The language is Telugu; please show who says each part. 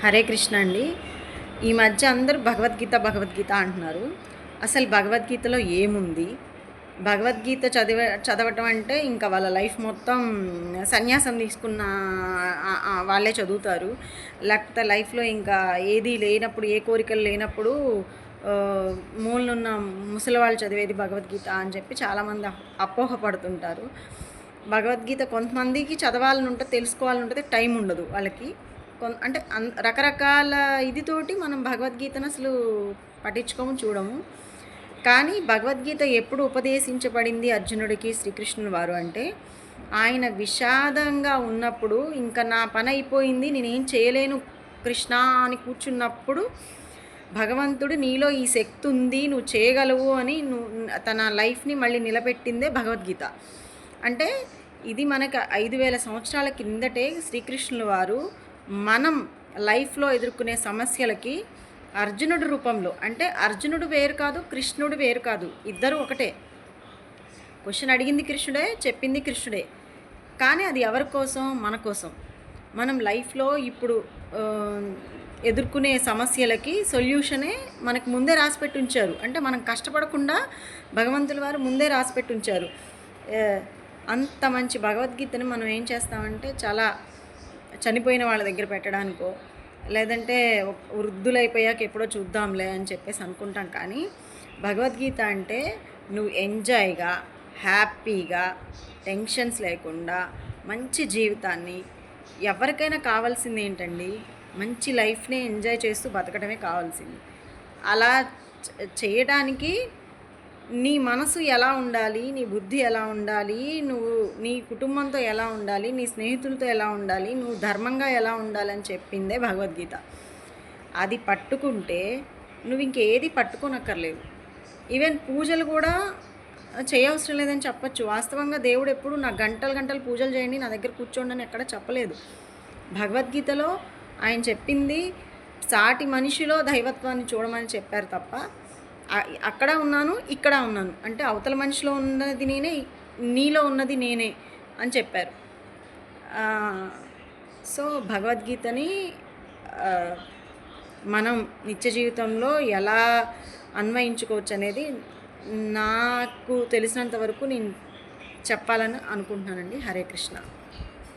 Speaker 1: హరే కృష్ణ అండి. ఈ మధ్య అందరూ భగవద్గీత భగవద్గీత అంటున్నారు. అసలు భగవద్గీతలో ఏముంది? భగవద్గీత చదవటం అంటే ఇంకా వాళ్ళ లైఫ్ మొత్తం సన్యాసం తీసుకున్న వాళ్ళే చదువుతారు. లేకపోతే లైఫ్లో ఇంకా ఏది లేనప్పుడు, ఏ కోరికలు లేనప్పుడు మూలనున్న ముసలి వాళ్ళు చదివేది భగవద్గీత అని చెప్పి చాలామంది అపోహపడుతుంటారు. భగవద్గీత కొంతమందికి చదవాలని ఉంటుంది, తెలుసుకోవాలని ఉంటుంది, టైం ఉండదు వాళ్ళకి. అంటే రకరకాల ఇదితోటి మనం భగవద్గీతను అసలు పట్టించుకోము, చూడము. కానీ భగవద్గీత ఎప్పుడు ఉపదేశించబడింది అర్జునుడికి శ్రీకృష్ణుని వారు అంటే, ఆయన విషాదంగా ఉన్నప్పుడు ఇంకా నా పని అయిపోయింది, నేనేం చేయలేను కృష్ణ అని కూర్చున్నప్పుడు భగవంతుడు నీలో ఈ శక్తి ఉంది, నువ్వు చేయగలవు అని తన లైఫ్ని మళ్ళీ నిలబెట్టిందే భగవద్గీత. అంటే ఇది మనకు 5000 సంవత్సరాల కిందటే శ్రీకృష్ణుల వారు మనం లైఫ్లో ఎదుర్కొనే సమస్యలకి అర్జునుడి రూపంలో, అంటే అర్జునుడు వేరు కాదు, కృష్ణుడు వేరు కాదు, ఇద్దరు ఒకటే. క్వశ్చన్ అడిగింది కృష్ణుడే, చెప్పింది కృష్ణుడే. కానీ అది ఎవరి కోసం? మన కోసం. మనం లైఫ్లో ఇప్పుడు ఎదుర్కొనే సమస్యలకి సొల్యూషనే మనకు ముందే రాసిపెట్టి ఉంచారు. అంటే మనం కష్టపడకుండా భగవంతుల వారు ముందే రాసిపెట్టి ఉంచారు. అంత మంచి భగవద్గీతని మనం ఏం చేస్తామంటే చాలా చనిపోయిన వాళ్ళ దగ్గర పెట్టడానికో, లేదంటే వృద్ధులైపోయాక ఎప్పుడో చూద్దాంలే అని చెప్పేసి అనుకుంటాం. కానీ భగవద్గీత అంటే నువ్వు ఎంజాయ్గా, హ్యాపీగా, టెన్షన్స్ లేకుండా మంచి జీవితాన్ని, ఎవరికైనా కావాల్సింది ఏంటండి? మంచి లైఫ్ని ఎంజాయ్ చేస్తూ బతకడమే కావాల్సింది. అలా చేయడానికి నీ మనసు ఎలా ఉండాలి, నీ బుద్ధి ఎలా ఉండాలి, నువ్వు నీ కుటుంబంతో ఎలా ఉండాలి, నీ స్నేహితులతో ఎలా ఉండాలి, నువ్వు ధర్మంగా ఎలా ఉండాలని చెప్పిందే భగవద్గీత. అది పట్టుకుంటే నువ్వు ఇంకేది పట్టుకోనక్కర్లేదు. ఈవెన్ పూజలు కూడా చేయవసరం లేదని చెప్పచ్చు. వాస్తవంగా దేవుడు ఎప్పుడు నా గంటలు పూజలు చేయండి, నా దగ్గర కూర్చోండి అని ఎక్కడ చెప్పలేదు. భగవద్గీతలో ఆయన చెప్పింది సాటి మనిషిలో దైవత్వాన్ని చూడమని చెప్పారు తప్ప, అక్కడ ఉన్నాను, ఇక్కడ ఉన్నాను అంటే అవతల మనిషిలో ఉన్నది నేనే, నీలో ఉన్నది నేనే అని చెప్పారు. సో భగవద్గీతని మనం నిత్య జీవితంలో ఎలా అన్వయించుకోవచ్చు అనేది నాకు తెలిసినంత వరకు నేను చెప్పాలని అనుకుంటున్నానండి. హరే కృష్ణ.